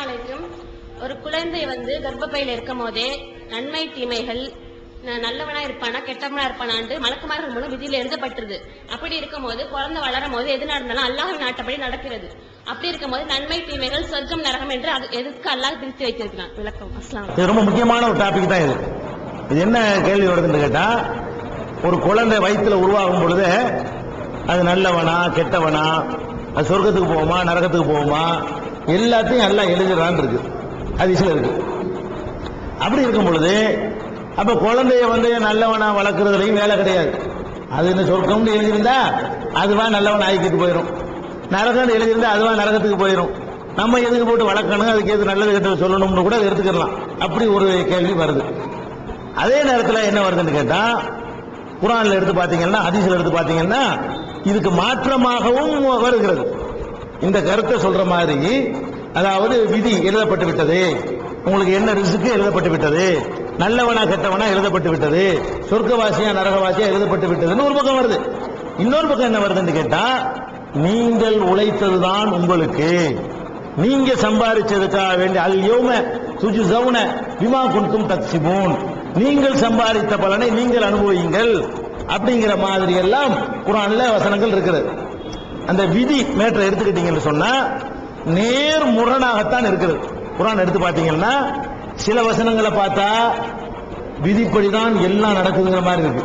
அலைக்கும். ஒரு குழந்தை கர்ப்பப்பையில் இருக்கும் போதே நன்மை தீமைகள் நல்லவனா இருப்பானா கெட்டவனா இருப்பானான்னு மலக்குமார்கள் மூலம் விதியில எழுதப்பட்டிருது. அப்படி இருக்கும் போது குழந்தை வளரும் போது எது நடந்தாலும் அல்லாஹ்வின் நாட்டப்படி நடக்கிறது. அப்படி இருக்கும் போது நன்மை தீமைகள் சொர்க்கம் நரகம் என்று எதுக்கு அல்லாஹ் பிரித்து வைத்திருக்கிறான்? விளக்கம். அஸ்ஸலாம். இது ரொம்ப முக்கியமான ஒரு டாபிக் தான் இது. இது என்ன கேள்வி வருதுன்னு கேட்டா, ஒரு குழந்தை வயிற்றுல உருவாகும் பொழுது அது நல்லவனா கெட்டவனா, அது சொர்க்கத்துக்கு போகுமா நரகத்துக்கு போகுமா, எல்லாத்தையும் எல்லாம் எழுதுறான் இருக்கு, ஹதீஸ்ல இருக்கு. அப்படி இருக்கும் பொழுது அப்ப குழந்தைய நல்லவனா வளர்க்கறதுலையும் வேலை கிடையாது. அது என்ன சொர்க்கம்னு எழுதியிருந்தா அதுவா நல்லவன் ஆகிக்கிட்டு போயிடும், நரகம் எழுதியிருந்தா அதுவா நரகத்துக்கு போயிடும். நம்ம எதுக்கு போட்டு வளர்க்கணும், அதுக்கு எது நல்லது கெட்டது சொல்லணும்னு கூட எடுத்துக்கலாம். அப்படி ஒரு கேள்வி வருது. அதே நேரத்தில் என்ன வருதுன்னு கேட்டா, குர்ஆன்ல எடுத்து பாத்தீங்கன்னா ஹதீஸ்ல எடுத்து பாத்தீங்கன்னா இதுக்கு மாற்றமாகவும் வருகிறது. இந்த கருத்தை சொல்ற மாதிரி, அதாவது விதி எழுதப்பட்டு விட்டது, உங்களுக்கு என்ன ரிஸ்க் எழுதப்பட்டு விட்டது, நல்லவனா கெட்டவனா எழுதப்பட்டு விட்டது, சொர்க்கவாசியா நரகவாசியா எழுதப்பட்டு விட்டதுன்னு ஒரு பக்கம் வருது. இன்னொரு பக்கம் என்ன வருதுன்னு கேட்டா, நீங்கள் உழைத்ததுதான் உங்களுக்கு, நீங்க சம்பாதிச்சதுக்காக வேண்டிய அல் யௌம துஜ்ஸௌன பிமா குன்தும் தக்ஸிபூன், நீங்கள் சம்பாதித்த பலனை நீங்கள் அனுபவியுங்கள் அப்படிங்கிற மாதிரி எல்லாம் குர்ஆன்ல வசனங்கள் இருக்கிறது. அந்த விதி மேட்டரை எடுத்துக்கிட்டீங்கன்னு சொன்னா நேர் முரணாகத்தான் இருக்கிறது. குர்ஆன் எடுத்து பார்த்தீங்கன்னா சில வசனங்களை பார்த்தா விதிப்படிதான் எல்லாம் நடக்குதுங்கிற மாதிரி இருக்கு.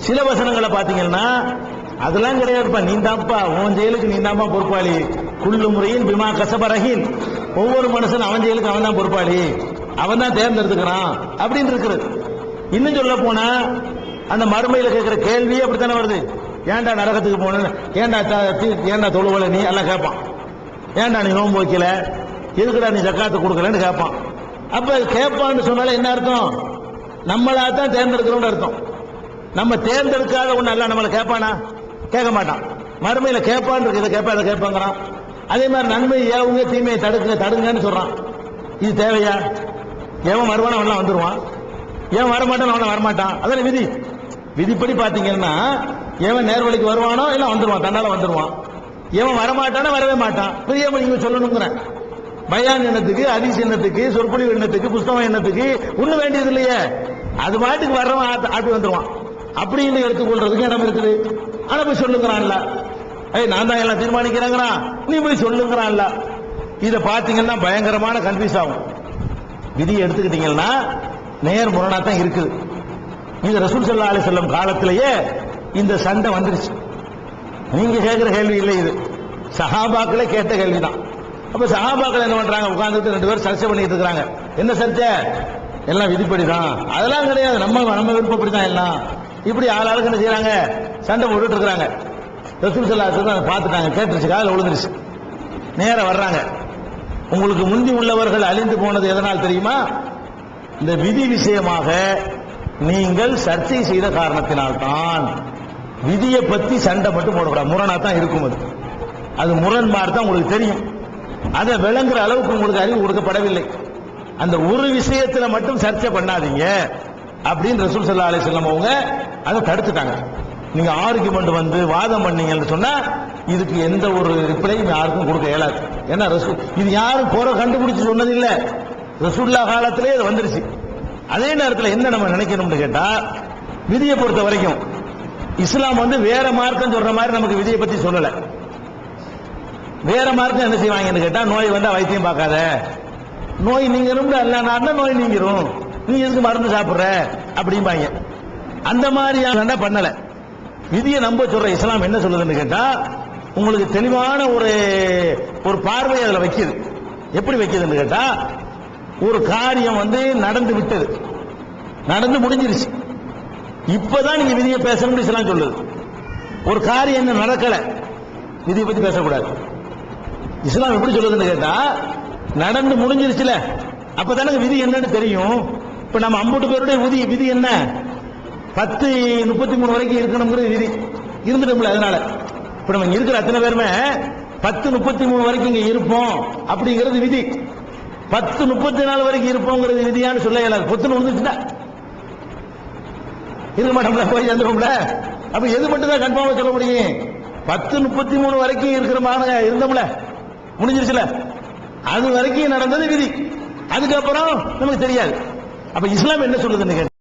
சில வசனங்களை பார்த்தீங்கன்னா அதெல்லாம் கிடையாதுப்பா, நீந்தாப்பா உன் செயலுக்கு நீந்தாப்பா பொறுப்பாளி, குல்லு முறையின் பிமா கசபரகின், ஒவ்வொரு மனுஷன் அவன் செயலுக்கு அவன் தான் பொறுப்பாளி, அவன் தான் தேர்ந்தெடுத்துக்கிறான் அப்படின்னு இருக்கிறது. இன்னும் சொல்ல போனா அந்த மறுமையில கேட்கிற கேள்வியே அப்படித்தானே வருது. ஏன்டா நரகத்துக்கு போன, ஏன்டா தொழுவல நீ எல்லாம் கேட்பான், ஏன்டா நீ நோன்பு வைக்கல, எதுக்குடா நீ ஜக்காத்து கொடுக்கலன்னு கேட்பான். அப்ப கேட்பான்னு சொன்னால என்ன அர்த்தம், நம்மளா தான் தேர்ந்தெடுக்கிறோம்னு அர்த்தம். நம்ம தேர்ந்தெடுக்காத ஒண்ணு எல்லாம் நம்மளை கேட்பானா, கேட்க மாட்டான். மறுமையில கேட்பான்னு இருக்கு, இதை கேட்பா அதை கேட்பாங்கிறான். அதே மாதிரி நன்மை ஏவுங்க தீமையை தடுங்கன்னு சொல்றான். இது தேவையா? எவன் வருவான அவன் வந்துருவான், எவன் வரமாட்டான் அவன வரமாட்டான். அதான் விதி. விதிப்படி பாத்தீங்கன்னா எவன் நேர்வழிக்கு வருவானோ எல்லாம் வந்துருவான், தன்னால வந்துருவான். எவன் வரமாட்டானோ வரவே மாட்டான். பிரியமா நீங்க சொல்லணுங்கிற பயான் எண்ணத்துக்கு, ஹதீஸ் எண்ணத்துக்கு, சொற்பொழிவு எண்ணத்துக்கு, புஸ்தகம் எண்ணத்துக்கு ஒண்ணு வேண்டியது இல்லையே, அது பாட்டுக்கு வர்றவன் ஆப்பி வந்துருவான். அப்படின்னு எடுத்துக்கொள்றதுக்கு இடம் இருக்குது. ஆனா போய் சொல்லுங்கிறான்ல, நான் தான் எல்லாம் தீர்மானிக்கிறேங்கிறான், நீ போய் சொல்லுங்கிறான்ல. இதை பாத்தீங்கன்னா பயங்கரமான கன்ஃபியூஸ் ஆகும். விதியை எடுத்துக்கிட்டீங்கன்னா நேர் முரணா தான் இருக்குது. இது ரசூல் ஸல்லல்லாஹு அலைஹி வஸல்லம் காலத்திலேயே இந்த சண்டை வந்துருச்சு. நீங்க கேட்கிற கேள்வி இல்லை, இது சஹாபாக்களே கேட்ட கேள்விதான். அப்ப சஹாபாக்கள் என்ன பண்றாங்க, உட்கார்ந்துட்டு ரெண்டு பேரும் சர்ச்சை பண்ணிட்டு இருக்காங்க. என்ன சர்ச்சை? எல்லாம் விதிப்படி தான், அதெல்லாம் கிடையாது, நம்ம விருப்பப்படி தான் எல்லாம். இப்படி ஆளாளுக்கு என்ன செய்யறாங்க, சண்டை போட்டுட்டு இருக்காங்க. ரசூல் ஸல்லல்லாஹு அலைஹி வஸல்லம் பார்த்துட்டாங்க, கேட்டுருச்சு, காதுல விழுந்துருச்சு. நேர வர்றாங்க, உங்களுக்கு முந்தி உள்ளவர்கள் அழிந்து போனது எதனால் தெரியுமா? இந்த விதி விஷயமாக நீங்கள் சர்ச்சை செய்த காரணத்தினால்தான். விதியை பத்தி சண்டை மட்டும் போடக்கூடாது, முரணா தான் இருக்கும். அது முரண்பாடு தான் உங்களுக்கு தெரியும். அதை விளங்குற அளவுக்கு உங்களுக்கு அறிவு கொடுக்கப்படவில்லை. அந்த ஒரு விஷயத்துல மட்டும் சர்ச்சை பண்ணாதீங்க அப்படின்னு ரசூல் ஸல்லல்லாஹு அலைஹி வஸல்லம் அவங்க அதை தடுத்துட்டாங்க. நீங்க ஆர்குமெண்ட் வாதம் பண்ணீங்கன்னு சொன்னா இதுக்கு எந்த ஒரு ரிப்ளையும் யாருக்கும் கொடுக்க இயலாது. ஏன்னா ரசூல் இது யாரும் போற கண்டுபிடிச்சு சொன்னது இல்ல, ரசூலுல்லாஹ் காலத்திலே இது வந்துருச்சு. அதே நேரத்தில் என்ன நம்ம நினைக்கணும்னு கேட்டா, விதியை பொறுத்த வரைக்கும் இஸ்லாம் வேற மார்க்கம் சொல்ற மாதிரி நமக்கு விதியை பத்தி சொல்லல. வேற மார்க்கம் என்ன செய்வாங்கன்னு கேட்டா, நோய் வந்தா வைத்தியம் பார்க்காத, நோய் நீங்கிரும், அல்ல நோய் நீங்கிரும், நீ எதுக்கு மருந்து சாப்பிடுற அப்படிம்பாங்க. அந்த மாதிரி பண்ணல. விதியை நம்ப சொல்ற இஸ்லாம் என்ன சொல்லுதுன்னு கேட்டா, உங்களுக்கு தெளிவான ஒரு பார்வை அதுல வைக்குது. எப்படி வைக்குதுன்னு கேட்டா, ஒரு காரியம் நடந்து விட்டது, நடந்து முடிஞ்சிருச்சு, இப்பதான் நீங்க விதியை பேசணும்னு இஸ்லாம் சொல்லுது. ஒரு காரியம் என்ன நடக்கல, விதியை பத்தி பேசக்கூடாது. இஸ்லாம் எப்படி சொல்லுதுன்னு கேட்டா, நடந்து முடிஞ்சிருச்சுல, அப்பதானே விதி என்னன்னு தெரியும். இப்ப நம்ம 50 பேருடைய விதி என்ன, 10:33 வரைக்கும் இருக்கணும்ங்கிறது விதி இருந்துட்டோம்ல. அதனால இப்ப நம்ம இருக்கிற அத்தனை பேருமே 10:33 வரைக்கும் இங்க இருப்போம் அப்படிங்கிறது விதி. 10:34 வரைக்கும் இருப்போங்கிறது விதியான்னு சொல்ல இயலாது. பொத்துன்னு வந்துச்சுன்னா இருக்க மாட்டோம்ல, போய் சேர்ந்துருவோம்ல. அப்ப எது மட்டும் தான் கன்ஃபார்மா சொல்ல முடியும்? 10:33 வரைக்கும் இருக்கிற இருந்தோம்ல, முடிஞ்சிருச்சுல. அது வரைக்கும் நடந்தது விதி, அதுக்கப்புறம் நமக்கு தெரியாது. அப்ப இஸ்லாம் என்ன சொல்லுதுன்னு கேட்டா